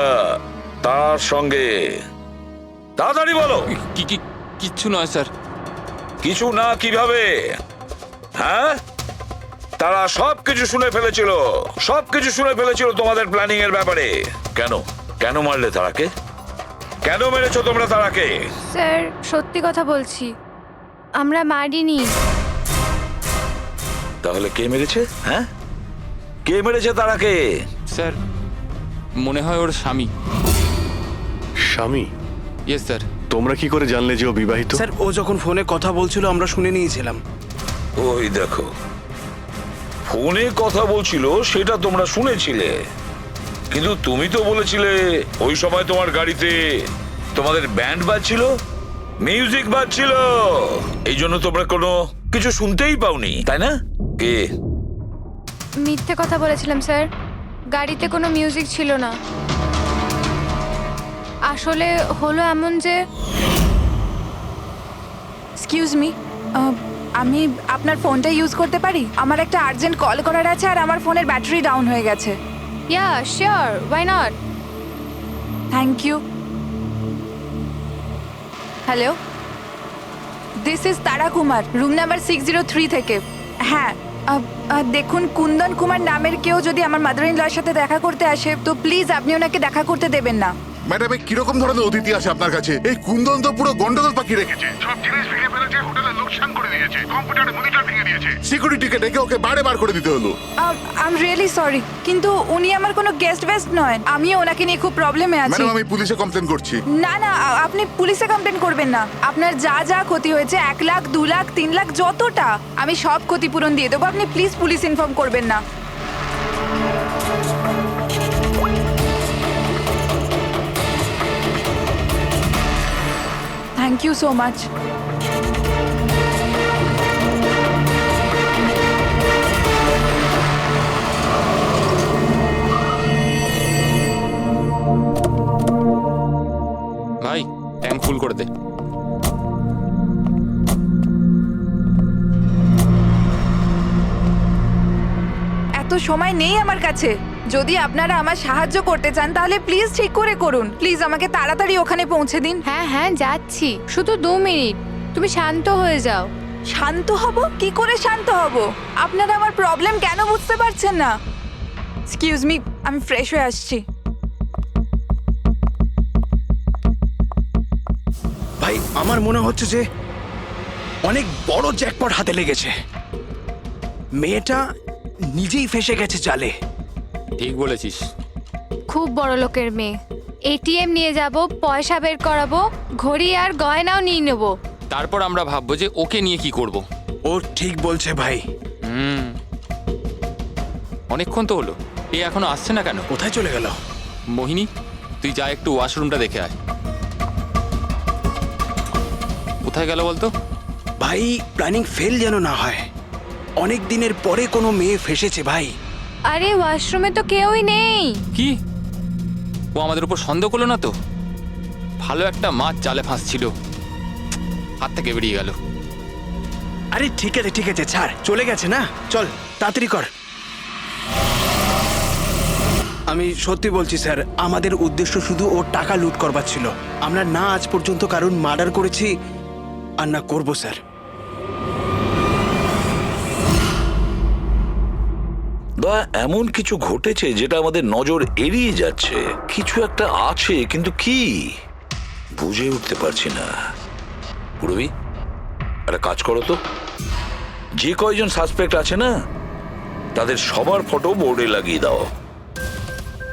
Speaker 14: তার সঙ্গে? তাড়াতাড়ি বলো।
Speaker 9: কিচ্ছু নয় স্যার।
Speaker 14: কিছু না কিভাবে? হ্যাঁ, তারা সবকিছু শুনে ফেলেছিল, সবকিছু শুনে ফেলেছিল তোমাদের প্ল্যানিং এর ব্যাপারে। কেন কেন মারলে তারাকে? কেন মেরেছো তোমরা তারাকে?
Speaker 10: স্যার, সত্যি কথা বলছি, আমরা মারিনি।
Speaker 14: তাহলে কে মেরেছে? হ্যাঁ, কে মেরেছে তারাকে?
Speaker 9: স্যার, মনে হয় ওর স্বামী।
Speaker 1: স্বামী?
Speaker 9: Yes sir.
Speaker 1: তোমরা কি করে জানলে যে ও বিবাহিত?
Speaker 15: স্যার, ও যখন ফোনে কথা বলছিল আমরা শুনে নিয়েছিলাম।
Speaker 14: ওই দেখো, ফোনে কথা বলছিল সেটা তোমরা শুনেছিলে, কিন্তু তুমি তো বলেছিলে ওই সময় তোমার গাড়িতে তোমাদের ব্যান্ড বাজছিল, মিউজিক বাজছিল, এই জন্য তোমরা কোনো কিছু শুনতেই পাওনি, তাই না? কে?
Speaker 10: মিথ্যে কথা বলেছিলাম স্যার, গাড়িতে কোনো মিউজিক ছিল না। আসলে হলো এমন যে,
Speaker 12: এক্সকিউজ মি, আমি আপনার ফোনটা ইউজ করতে পারি? আমার একটা আর্জেন্ট কল করার আছে আর আমার ফোনের ব্যাটারি ডাউন হয়ে গেছে।
Speaker 10: Yeah sure, why not.
Speaker 12: Thank you. Hello, this is Tara Kumar, room number 603 থেকে। হ্যাঁ, দেখুন, কুন্দন কুমার নামের কেউ যদি আমার মাদার ইন লর সাথে দেখা করতে আসে তো প্লিজ আপনি ওনাকে দেখা করতে দেবেন না।
Speaker 8: ম্যাডাম, কিরকম ধরনের অতিথি আছে আপনার কাছে? এই কুন্দন তো পুরো গন্ডগোল পাখি রেখেছে, সব জিনিস ভেঙে ফেলেছে, হোটেলে লোকসান করে দিয়েছে, কম্পিউটারে মনিটর ভেঙে দিয়েছে, সিকিউরিটিকে ডেকে ওকে বাইরে বার করে দিতে হলো।
Speaker 12: আই এম রিয়েলি সরি, কিন্তু উনি আমার কোনো গেস্ট বেস্ট নয়। আমি ওনাকে নিয়ে খুব প্রবলেমে আছি।
Speaker 8: ম্যাডাম, আমি পুলিশে কমপ্লেন করছি।
Speaker 12: না না, আপনি পুলিশে কমপ্লেন করবেন না। আপনার যা যা ক্ষতি হয়েছে, 1 লাখ, 2 লাখ, 3 লাখ, যতটা, আমি সব ক্ষতিপূরণ দিয়ে দেবো। আপনি প্লিজ পুলিশ ইনফর্ম করবেন না। Thank you so much.
Speaker 9: Account full করে দে।
Speaker 12: এত সময় নেই আমার কাছে। যদি আপনারা আমার সাহায্য করতে চান তাহলে প্লিজ ঠিক করে করুন। প্লিজ আমাকে তাড়াতাড়ি ওখানে পৌঁছে দিন।
Speaker 10: হ্যাঁ হ্যাঁ যাচ্ছি, শুধু 2 মিনিট, তুমি শান্ত হয়ে যাও।
Speaker 12: শান্ত হব? কি করে শান্ত হব? আপনারা আমার প্রবলেম কেন বুঝতে পারছেন না? এক্সকিউজ মি, আমি ফ্রেশ হয়ে আসছি।
Speaker 15: ভাই আমার মনে হচ্ছে যে অনেক বড় জ্যাকপট হাতে লেগেছে। মেয়েটা নিজেই ফেসে গেছে জালে।
Speaker 9: ঠিক বলেছিস।
Speaker 10: খুব বড় লোকের মেয়ে। এটিএম নিয়ে যাব, পয়সা বের করাবো, ঘড়ি আর গয়নাও নিয়ে নেব।
Speaker 9: তারপর আমরা ভাববো যে ওকে নিয়ে কি করব।
Speaker 15: ও ঠিক বলছে ভাই।
Speaker 9: অনেকক্ষণ তো হলো, এ এখনো আসছে না কেন?
Speaker 15: কোথায় চলে গেল?
Speaker 9: মোহিনী, তুই যা একটু ওয়াশরুমটা দেখে আয়। কোথায় গেল বলতো?
Speaker 15: ভাই প্ল্যানিং ফেল যেন না হয়। অনেক দিনের পরে কোনো মেয়ে ফেসেছে ভাই।
Speaker 10: আরে ওয়াশরুমে তো কেউই নেই।
Speaker 9: কি ও আমাদের উপর সন্দেহ করলো না তো? ভালো একটা মাছ জালে ফাঁসছিল, হাত থেকে বেরিয়ে গেল।
Speaker 15: আরে ঠিক আছে ছাড়, চলে গেছে না, চল তাড়াতাড়ি কর। আমি সত্যি বলছি স্যার, আমাদের উদ্দেশ্য শুধু ওর টাকা লুট করবার ছিল। আমরা না আজ পর্যন্ত কারণ মার্ডার করেছি আর না করবো স্যার।
Speaker 14: দয়া, এমন কিছু ঘটেছে যেটা আমাদের নজর এড়িয়ে যাচ্ছে। কিছু একটা আছে, কিন্তু কি বুঝে উঠতে পারছি না। পুরবি, একটা কাজ করো তো, যে কয়জন সাসপেক্ট আছে না তাদের সবার ফটো বোর্ডে লাগিয়ে দাও।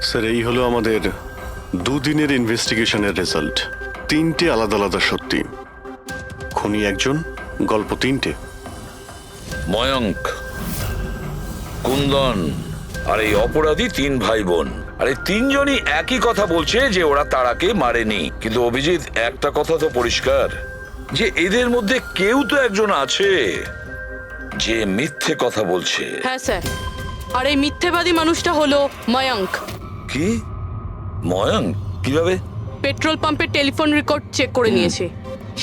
Speaker 1: স্যার, এই হলো আমাদের 2 দিনের ইনভেস্টিগেশনের রেজাল্ট। 3টে আলাদা আলাদা সত্যি। খুনি একজন, গল্প 3টে।
Speaker 14: ময়ঙ্ক, কুন্দন আর এই অপরাধী 3 ভাই বোন। আর এই 3 জনই একই কথা বলছে যে ওরা তারাকে মারেনি। কিন্তু অভিজিৎ, একটা কথা তো পরিষ্কার যে এদের মধ্যে কেউ তো একজন আছে যে মিথ্যে কথা বলছে।
Speaker 4: হ্যাঁ স্যার, আর এই মিথ্যেবাদী মানুষটা হলো ময়ঙ্ক।
Speaker 14: কি? ময়ঙ্ক? কিভাবে?
Speaker 4: পেট্রোল পাম্পের টেলিফোন রেকর্ড চেক করে নিয়েছে।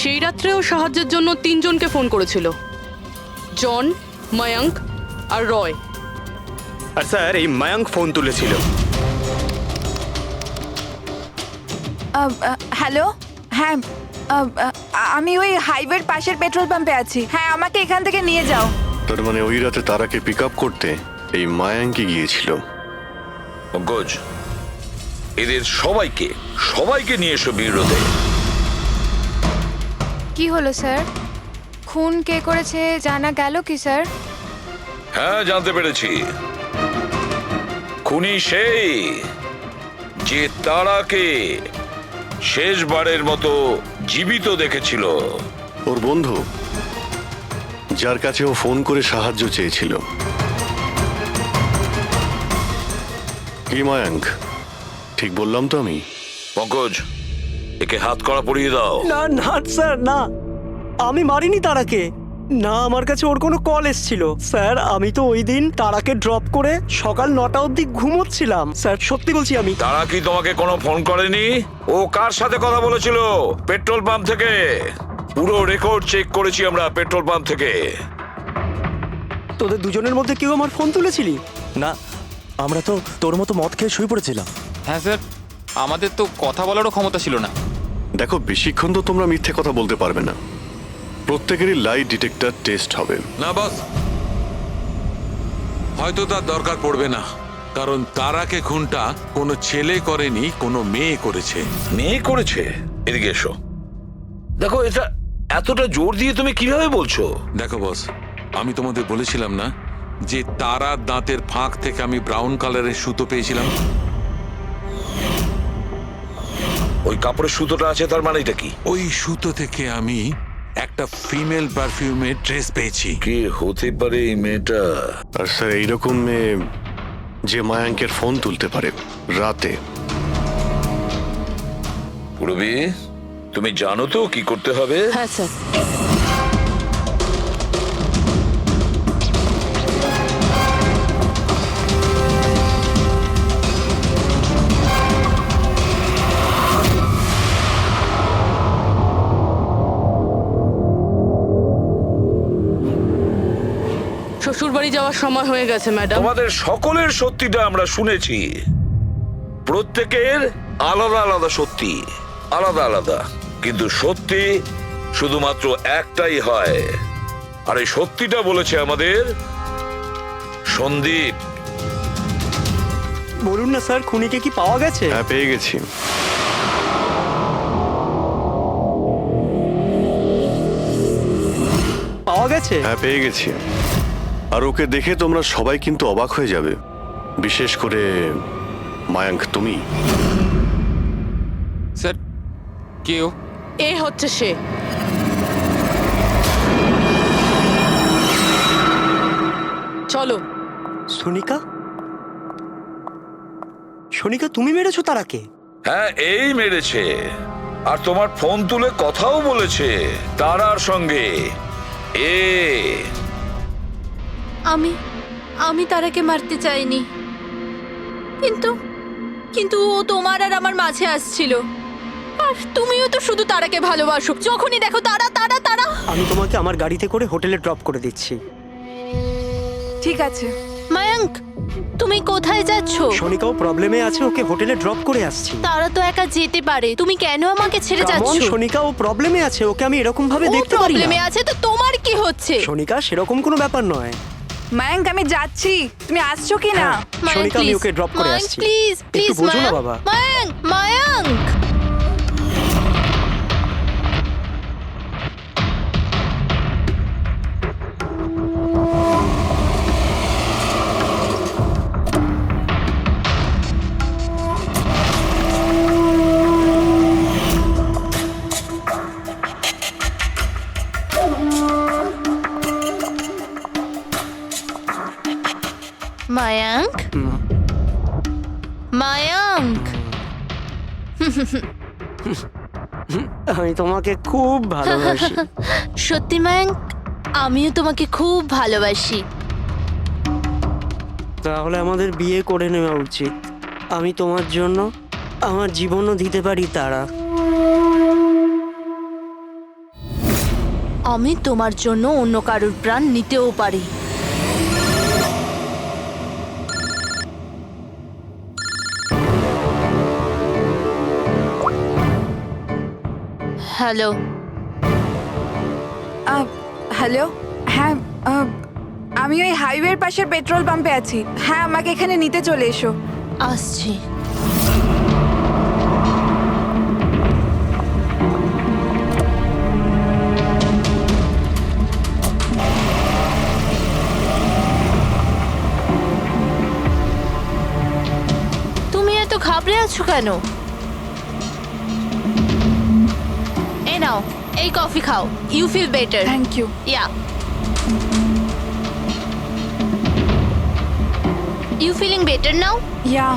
Speaker 4: সেই রাত্রেও সাহায্যের জন্য 3 জনকে ফোন করেছিল, জন, ময়ঙ্ক আর রয়।
Speaker 7: আর স্যার এই মায়াঙ্ক ফোন তুলেছিল।
Speaker 12: হ্যালো, হ্যাঁ আমি ওই হাইওয়ের পাশের পেট্রোল পাম্পে আছি। হ্যাঁ, আমাকে এখান থেকে নিয়ে যাও।
Speaker 1: তার মানে ওই রাতে তারাকে পিক আপ করতে এই মায়াঙ্কি গিয়েছিল।
Speaker 14: পঙ্কজ, এদের সবাইকে নিয়ে এসো বিরোধে।
Speaker 10: কি হলো স্যার? খুন কে করেছে জানা গেল কি স্যার?
Speaker 14: হ্যাঁ, জানতে পেরেছি। খুনি সেই যে তারাকে শেষবারের মতো জীবিত দেখেছিল।
Speaker 1: ওর বন্ধু, যার কাছে ও ফোন করে সাহায্য চেয়েছিল। কি মায়াঙ্ক, ঠিক বললাম তো আমি?
Speaker 14: পঙ্কজ, একে হাত কড়া পরিয়ে দাও।
Speaker 11: না না স্যার, না, আমি মারিনি তারাকে। না, আমার কাছে ওর কোনো কল এসেছিল। স্যার, আমি তো ওই দিন তারাকে ড্রপ করে সকাল 9টা অবধি ঘুমোচ্ছিলাম। স্যার, সত্যি বলছি আমি।
Speaker 14: তারা কি তোমাকে কোনো ফোন করেনি? ও কার সাথে কথা বলেছিল? পেট্রোল পাম্প থেকে। পুরো রেকর্ড চেক করেছি আমরা পেট্রোল পাম্প থেকে।
Speaker 11: তোদের দুজনের মধ্যে কেউ আমার ফোন তুলেছিলি?
Speaker 6: না, আমরা তো তোর মতো মদ খেয়ে শুয়ে পড়েছিলাম।
Speaker 9: হ্যাঁ স্যার, আমাদের তো কথা বলারও ক্ষমতা ছিল না।
Speaker 1: দেখো, বেশিক্ষণ তো তোমরা মিথ্যে কথা বলতে পারবে না। প্রত্যেকেরই লাই ডিটেক্টর টেস্ট হবে।
Speaker 2: না বস, হয়তো তার দরকার পড়বে না, কারণ তারাকে খুনটা কোনো ছেলে করেনি, কোনো মেয়ে করেছে।
Speaker 14: মেয়ে করেছে? এদিকে এসো। দেখো, এটা এতটা জোর দিয়ে তুমি কিভাবে বলছো?
Speaker 2: দেখো বস, আমি তোমাদের বলেছিলাম না যে তারার দাঁতের ফাঁক থেকে আমি ব্রাউন কালারের সুতো পেয়েছিলাম?
Speaker 14: ওই কাপড়ের সুতোটা আছে, তার মানে এটা কি?
Speaker 2: ওই সুতো থেকে আমি একটা ফিমেল পারফিউমের ড্রেস পেয়েছি।
Speaker 14: কে হতে পারে এই মেয়েটা?
Speaker 1: আর স্যার, এইরকম মেয়ে যে মায়াঙ্কের ফোন তুলতে পারে রাতে।
Speaker 14: পুরবি, তুমি জানো তো কি করতে হবে?
Speaker 4: হ্যাঁ স্যার। শ্বশুরবাড়ি যাওয়ার সময় হয়ে গেছে ম্যাডাম।
Speaker 14: তোমাদের সকলের সত্যিটা আমরা শুনেছি। প্রত্যেকের আলাদা আলাদা সত্যি, আলাদা আলাদা, কিন্তু সত্যি শুধুমাত্র একটাই হয়। আর এই সত্যিটা বলেছে আমাদের সন্দীপ।
Speaker 11: বলুন না স্যার, খুনিকে কি পাওয়া গেছে?
Speaker 1: হ্যাঁ, পেয়ে গেছি।
Speaker 11: পাওয়া গেছে?
Speaker 1: হ্যাঁ, পেয়ে গেছি। আর ওকে দেখে তোমরা সবাই কিন্তু অবাক হয়ে যাবে, বিশেষ করে মায়াঙ্ক, তুমি।
Speaker 9: স্যার, কেউ
Speaker 4: এ হচ্ছে সে। চলো।
Speaker 11: সোনিকা? সোনিকা, তুমি মেরেছো তারাকে?
Speaker 14: হ্যাঁ, এই মেরেছে। আর তোমার ফোন তুলে কথাও বলেছে তারার সঙ্গে।
Speaker 10: আমি তারাকে মারতে চাইনি, কিন্তু ও তোমার আর আমার মাঝে আসছিল। আর তুমিও তো শুধু তারাকে ভালোবাসো, যখনই দেখো তারা তারা তারা।
Speaker 11: আমি তোমাকে আমার গাড়িতে করে হোটেলে ড্রপ করে দিচ্ছি।
Speaker 12: ঠিক আছে।
Speaker 10: মায়াঙ্ক, তুমি কোথায় যাচ্ছ?
Speaker 11: সোনিকাও প্রবলেমে আছে, ওকে হোটেলে ড্রপ করে আসছি।
Speaker 10: তারা তো একা যেতে পারে, তুমি কেন আমাকে ছেড়ে যাচ্ছ?
Speaker 11: সোনিকা ও প্রবলেমে আছে, ওকে আমি এরকম ভাবে দেখতে পারি না।
Speaker 10: প্রবলেমে আছে তো তোমার কি হচ্ছে?
Speaker 11: সোনিকা, সেরকম কোনো ব্যাপার নয়।
Speaker 12: মায়াঙ্ক, আমি যাচ্ছি, তুমি আসছো কি না?
Speaker 11: সোনিকা, আমি ওকে ড্রপ করে আসছি।
Speaker 10: প্লিজ প্লিজ,
Speaker 11: একটু বোঝো না বাবা।
Speaker 10: মায়াঙ্ক, মায়াঙ্ক। মায়াঙ্ক, মায়াঙ্ক।
Speaker 11: আমি তোমাকে খুব ভালোবাসি।
Speaker 10: সত্যি মায়াঙ্ক, আমিও তোমাকে খুব ভালোবাসি।
Speaker 11: তাহলে আমাদের বিয়ে করে নেওয়া উচিত। আমি তোমার জন্য আমার জীবনও দিতে পারি তারা।
Speaker 10: আমি তোমার জন্য অন্য কারোর প্রাণ নিতেও পারি। হ্যালো।
Speaker 12: হ্যালো। হ্যাঁ, আমি ওই হাইওয়ের পাশের পেট্রোল পাম্পে আছি। হ্যাঁ, আমাকে এখানে নিতে চলে এসো।
Speaker 10: আসছি। তুমি এত ঘাবড়ে আছো কেন? এই নাও, এই কফি খাও। You feel better.
Speaker 12: Thank you.
Speaker 10: Yeah. You feeling better now?
Speaker 12: Yeah.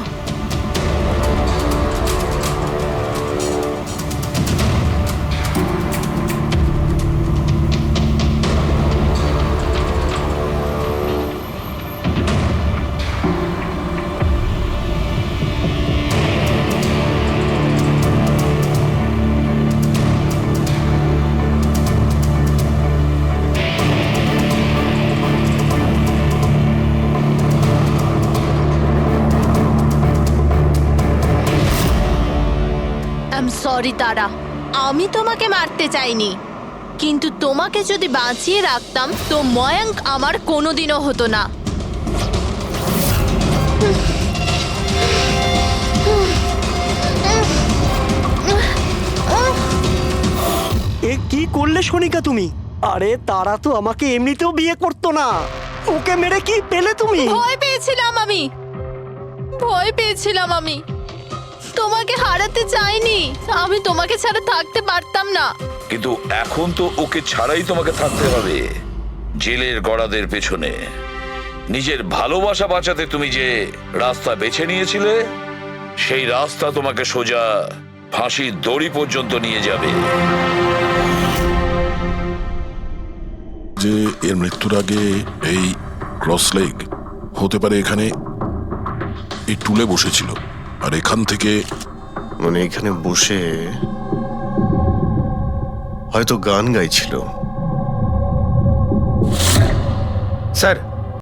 Speaker 10: Sorry Tara, আমি তোমাকে মারতে চাইনি, কিন্তু তোমাকে যদি বাঁচিয়ে রাখতাম তো ময়াঙ্ক আমার কোনোদিনও হতো না।
Speaker 11: এ কি করলে সোনিকা তুমি? আরে তারা তো আমাকে এমনিতেও বিয়ে করতো না, ওকে মেরে কি পেলে তুমি?
Speaker 10: ভয় পেয়েছিলাম আমি, তোমাকে হারাতে চাইনি। আমি তোমাকে ছাড়া থাকতে পারতাম না।
Speaker 14: কিন্তু এখন তো ওকে ছাড়াই তোমাকে থাকতে হবে জেলের গড়াদের পেছনে। নিজের ভালোবাসা বাঁচাতে তুমি যে রাস্তা বেছে নিয়েছিলে, সেই রাস্তা তোমাকে সোজা ফাঁসির দড়ি পর্যন্ত নিয়ে যাবে।
Speaker 3: যে এর মৃত্যুর আগে এই ক্রস লেগ হতে পারে এখানে এই টুলে বসেছিল, আর এখান থেকে
Speaker 1: মানে এখানে বসে হয়তো গান গাইছিল।
Speaker 6: স্যার,